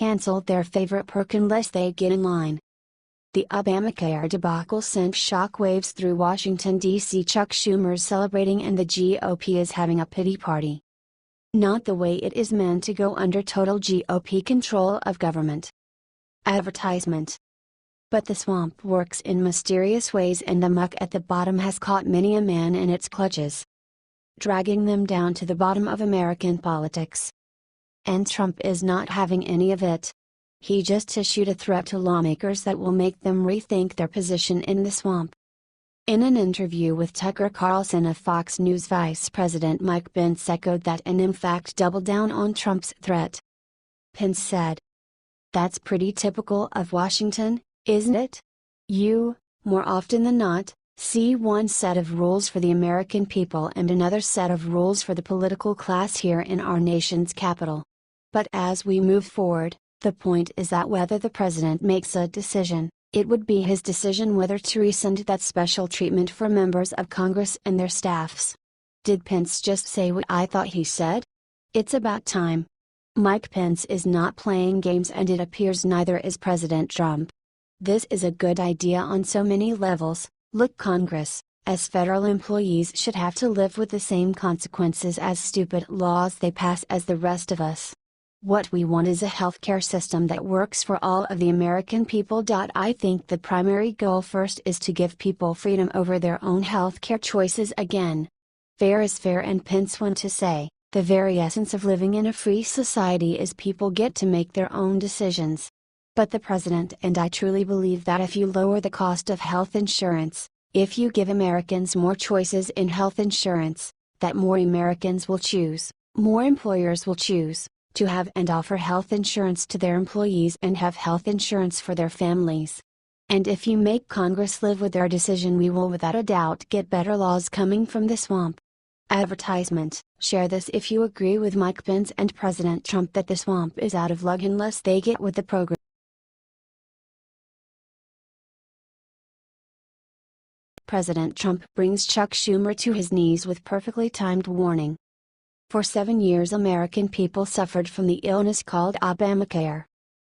canceled their favorite perk unless they get in line. The Obamacare debacle sent shockwaves through Washington, D.C. Chuck Schumer's celebrating and the GOP is having a pity party. Not the way it is meant to go under total GOP control of government. Advertisement. But the swamp works in mysterious ways and the muck at the bottom has caught many a man in its clutches, dragging them down to the bottom of American politics. And Trump is not having any of it. He just issued a threat to lawmakers that will make them rethink their position in the swamp. In an interview with Tucker Carlson of Fox News, Vice President Mike Pence echoed that and in fact doubled down on Trump's threat. Pence said, "That's pretty typical of Washington, isn't it? You, more often than not, see one set of rules for the American people and another set of rules for the political class here in our nation's capital. But as we move forward, the point is that whether the president makes a decision, it would be his decision whether to rescind that special treatment for members of Congress and their staffs." Did Pence just say what I thought he said? It's about time. Mike Pence is not playing games and it appears neither is President Trump. This is a good idea on so many levels. Look, Congress, as federal employees should have to live with the same consequences as stupid laws they pass as the rest of us. What we want is a healthcare system that works for all of the American people. I think the primary goal first is to give people freedom over their own healthcare choices again. Fair is fair, and Pence went to say, the very essence of living in a free society is people get to make their own decisions. But the president and I truly believe that if you lower the cost of health insurance, if you give Americans more choices in health insurance, that more Americans will choose, more employers will choose, to have and offer health insurance to their employees and have health insurance for their families. And if you make Congress live with their decision, we will without a doubt get better laws coming from the swamp. Advertisement. Share this if you agree with Mike Pence and President Trump that the swamp is out of luck unless they get with the program. President Trump brings Chuck Schumer to his knees with perfectly timed warning. For 7 years American people suffered from the illness called Obamacare.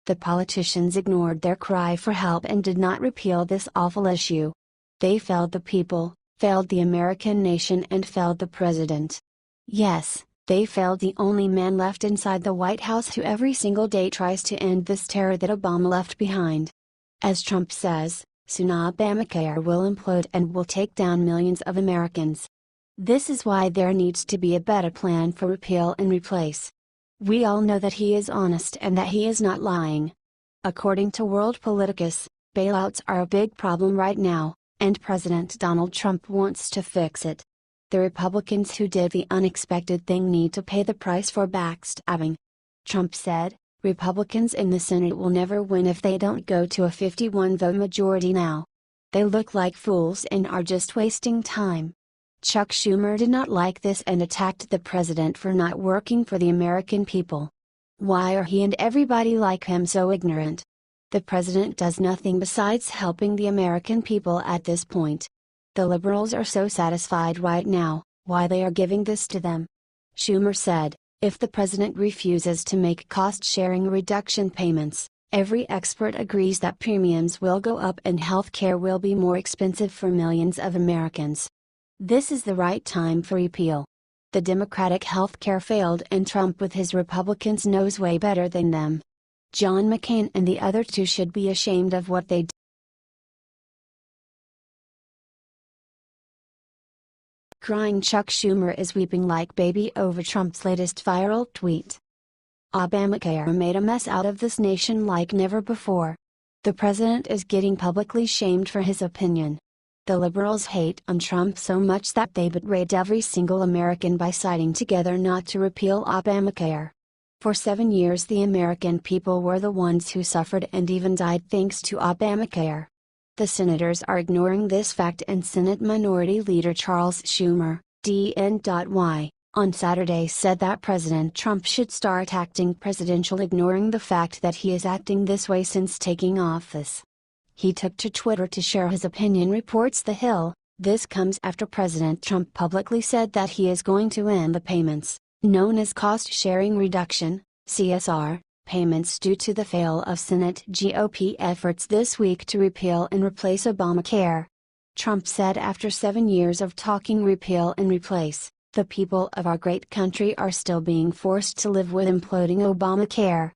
The politicians ignored their cry for help and did not repeal this awful issue. They failed the people, failed the American nation, and failed the president. Yes, they failed the only man left inside the White House who every single day tries to end this terror that Obama left behind. As Trump says, soon Obamacare will implode and will take down millions of Americans. This is why there needs to be a better plan for repeal and replace. We all know that he is honest and that he is not lying. According to World Politicus, bailouts are a big problem right now, and President Donald Trump wants to fix it. The Republicans who did the unexpected thing need to pay the price for backstabbing. Trump said, Republicans in the Senate will never win if they don't go to a 51-vote majority now. They look like fools and are just wasting time. Chuck Schumer did not like this and attacked the president for not working for the American people. Why are he and everybody like him so ignorant? The president does nothing besides helping the American people at this point. The liberals are so satisfied right now, why they are giving this to them. Schumer said, if the president refuses to make cost-sharing reduction payments, every expert agrees that premiums will go up and health care will be more expensive for millions of Americans. This is the right time for repeal. The Democratic health care failed and Trump with his Republicans knows way better than them. John McCain and the other two should be ashamed of what they did. Crying Chuck Schumer is weeping like baby over Trump's latest viral tweet. Obamacare made a mess out of this nation like never before. The president is getting publicly shamed for his opinion. The liberals hate on Trump so much that they berate every single American by siding together not to repeal Obamacare. For 7 years the American people were the ones who suffered and even died thanks to Obamacare. The senators are ignoring this fact, and Senate Minority Leader Charles Schumer, DN.Y, on Saturday said that President Trump should start acting presidential, ignoring the fact that he is acting this way since taking office. He took to Twitter to share his opinion, reports The Hill. This comes after President Trump publicly said that he is going to end the payments, known as cost-sharing reduction, CSR, payments due to the fail of Senate GOP efforts this week to repeal and replace Obamacare. Trump said after 7 years of talking repeal and replace, the people of our great country are still being forced to live with imploding Obamacare.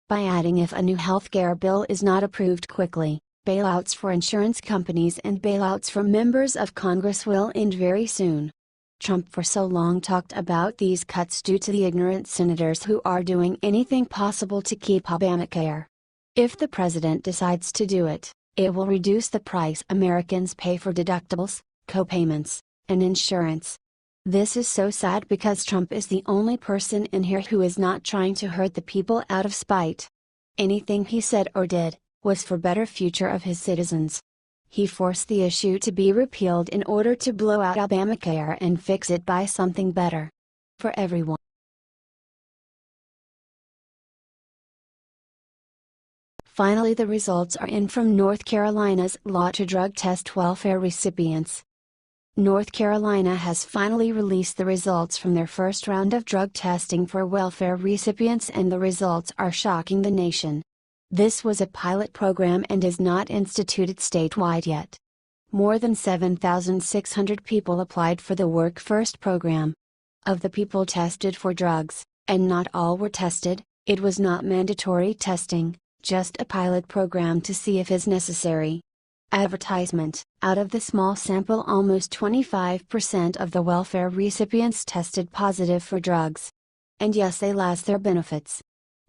By adding if a new healthcare bill is not approved quickly, bailouts for insurance companies and bailouts for members of Congress will end very soon. Trump for so long talked about these cuts due to the ignorant senators who are doing anything possible to keep Obamacare. If the president decides to do it, it will reduce the price Americans pay for deductibles, co-payments, and insurance. This is so sad because Trump is the only person in here who is not trying to hurt the people out of spite. Anything he said or did was for better future of his citizens. He forced the issue to be repealed in order to blow out Obamacare and fix it by something better for everyone. Finally, the results are in from North Carolina's law to drug test welfare recipients. North Carolina has finally released the results from their first round of drug testing for welfare recipients, and the results are shocking the nation. This was a pilot program and is not instituted statewide yet. More than 7,600 people applied for the Work First program. Of the people tested for drugs, and not all were tested, it was not mandatory testing, just a pilot program to see if it's necessary. Advertisement: out of the small sample, almost 25% of the welfare recipients tested positive for drugs. And yes, they lost their benefits.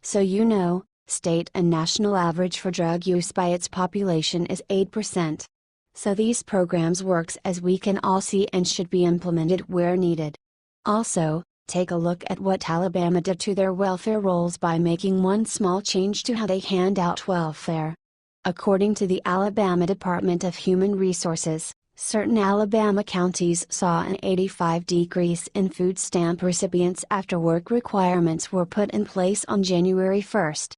So state and national average for drug use by its population is 8%. So these programs works, as we can all see, and should be implemented where needed. Also, take a look at what Alabama did to their welfare rolls by making one small change to how they hand out welfare. According to the Alabama Department of Human Resources, certain Alabama counties saw an 85% decrease in food stamp recipients after work requirements were put in place on January 1st.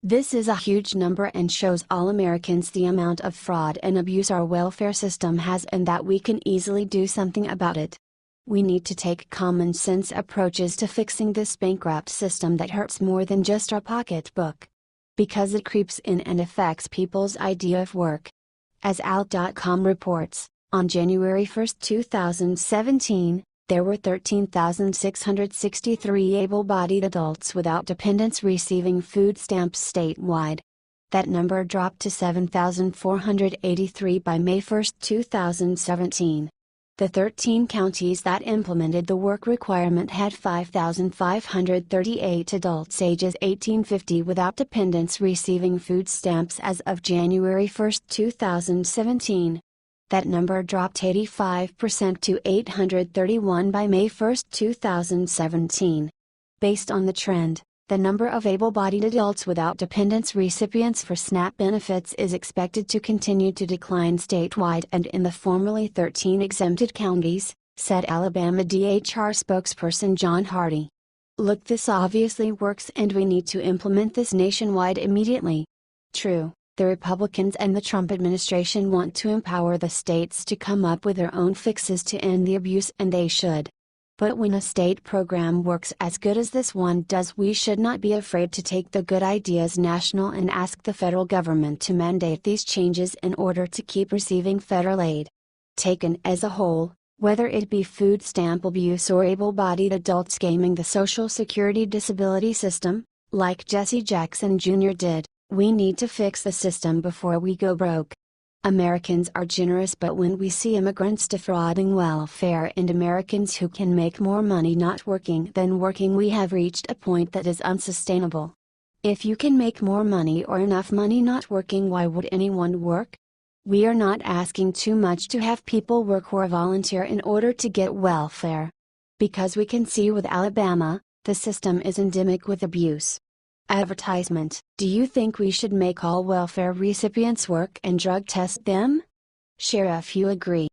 This is a huge number and shows all Americans the amount of fraud and abuse our welfare system has, and that we can easily do something about it. We need to take common sense approaches to fixing this bankrupt system that hurts more than just our pocketbook. Because it creeps in and affects people's idea of work. As Alt.com reports, on January 1, 2017, there were 13,663 able-bodied adults without dependents receiving food stamps statewide. That number dropped to 7,483 by May 1, 2017. The 13 counties that implemented the work requirement had 5,538 adults ages 18-50 without dependents receiving food stamps as of January 1, 2017. That number dropped 85% to 831 by May 1, 2017. Based on the trend, the number of able-bodied adults without dependents recipients for SNAP benefits is expected to continue to decline statewide and in the formerly 13 exempted counties, said Alabama DHR spokesperson John Hardy. Look, this obviously works and we need to implement this nationwide immediately. True. The Republicans and the Trump administration want to empower the states to come up with their own fixes to end the abuse, and they should. But when a state program works as good as this one does, we should not be afraid to take the good ideas national and ask the federal government to mandate these changes in order to keep receiving federal aid. Taken as a whole, whether it be food stamp abuse or able-bodied adults gaming the Social Security disability system, like Jesse Jackson Jr. did, we need to fix the system before we go broke. Americans are generous, but when we see immigrants defrauding welfare and Americans who can make more money not working than working, we have reached a point that is unsustainable. If you can make more money or enough money not working, why would anyone work? We are not asking too much to have people work or volunteer in order to get welfare. Because we can see with Alabama, the system is endemic with abuse. Advertisement: do you think we should make all welfare recipients work and drug test them? Share if you agree.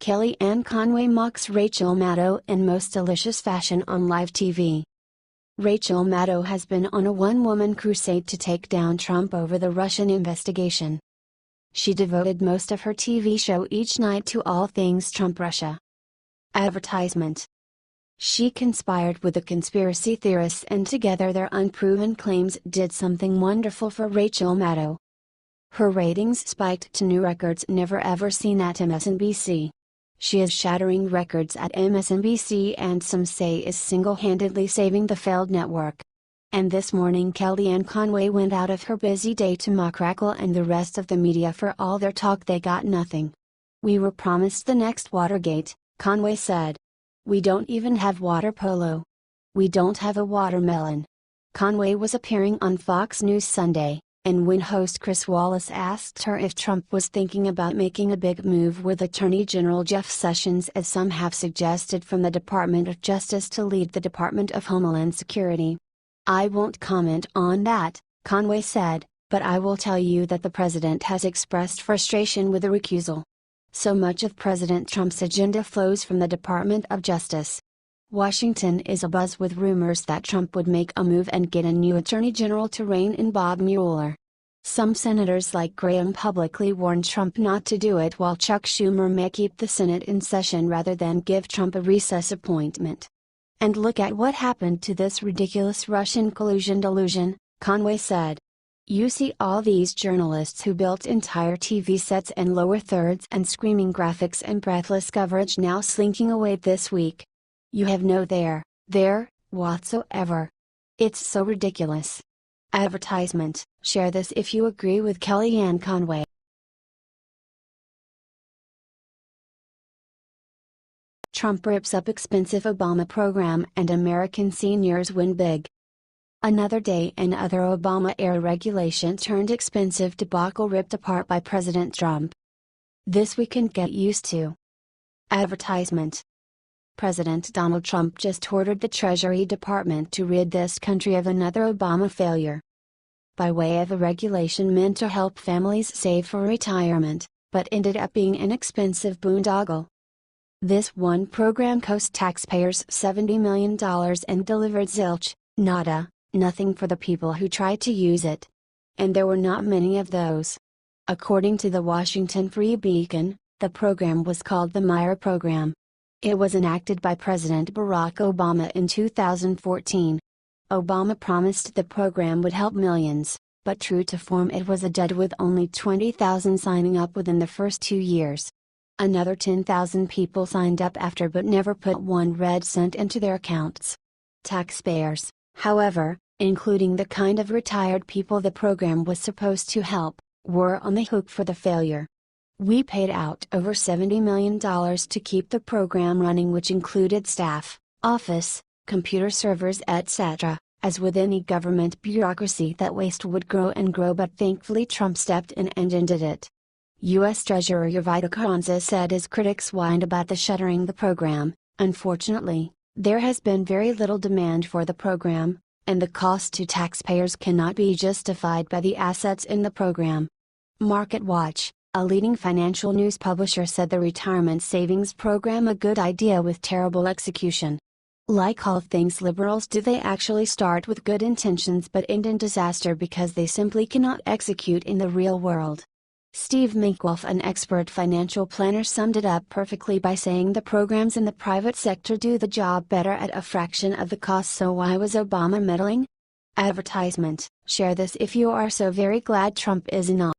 Kellyanne Conway mocks Rachel Maddow in most delicious fashion on live TV. Rachel Maddow has been on a one-woman crusade to take down Trump over the Russian investigation. She devoted most of her TV show each night to all things Trump-Russia. Advertisement: She conspired with the conspiracy theorists and together their unproven claims did something wonderful for Rachel Maddow. Her ratings spiked to new records never ever seen at MSNBC. She is shattering records at MSNBC and some say is single-handedly saving the failed network. And this morning Kellyanne Conway went out of her busy day to mock Raquel and the rest of the media for all their talk. They got nothing. "We were promised the next Watergate," Conway said. "We don't even have water polo. We don't have a watermelon." Conway was appearing on Fox News Sunday, and when host Chris Wallace asked her if Trump was thinking about making a big move with Attorney General Jeff Sessions, as some have suggested, from the Department of Justice to lead the Department of Homeland Security. "I won't comment on that," Conway said, "but I will tell you that the president has expressed frustration with the recusal. So much of President Trump's agenda flows from the Department of Justice." Washington is abuzz with rumors that Trump would make a move and get a new attorney general to rein in Bob Mueller. Some senators like Graham publicly warned Trump not to do it, while Chuck Schumer may keep the Senate in session rather than give Trump a recess appointment. "And look at what happened to this ridiculous Russian collusion delusion," Conway said. "You see all these journalists who built entire TV sets and lower thirds and screaming graphics and breathless coverage now slinking away this week. You have no there whatsoever. It's so ridiculous." Advertisement: share this if you agree with Kellyanne Conway. Trump rips up expensive Obama program and American seniors win big. Another day another Obama-era regulation turned expensive debacle ripped apart by President Trump. This we can get used to. Advertisement: President Donald Trump just ordered the Treasury Department to rid this country of another Obama failure. By way of a regulation meant to help families save for retirement, but ended up being an expensive boondoggle. This one program cost taxpayers $70 million and delivered zilch, nada, nothing for the people who tried to use it. And there were not many of those. According to the Washington Free Beacon, the program was called the Myra Program. It was enacted by President Barack Obama in 2014. Obama promised the program would help millions, but true to form it was a dud with only 20,000 signing up within the first 2 years. Another 10,000 people signed up after but never put one red cent into their accounts. Taxpayers, however, including the kind of retired people the program was supposed to help, were on the hook for the failure. "We paid out over $70 million to keep the program running, which included staff, office, computer servers etc. As with any government bureaucracy, that waste would grow and grow, but thankfully Trump stepped in and ended it." U.S. Treasurer Vito Carranza said as critics whined about the shuttering the program, "Unfortunately, there has been very little demand for the program, and the cost to taxpayers cannot be justified by the assets in the program." MarketWatch, a leading financial news publisher, said the retirement savings program a good idea with terrible execution. Like all things liberals do, they actually start with good intentions but end in disaster because they simply cannot execute in the real world. Steve Minkwolf, an expert financial planner, summed it up perfectly by saying the programs in the private sector do the job better at a fraction of the cost, so why was Obama meddling? Advertisement: share this if you are so very glad Trump is in office.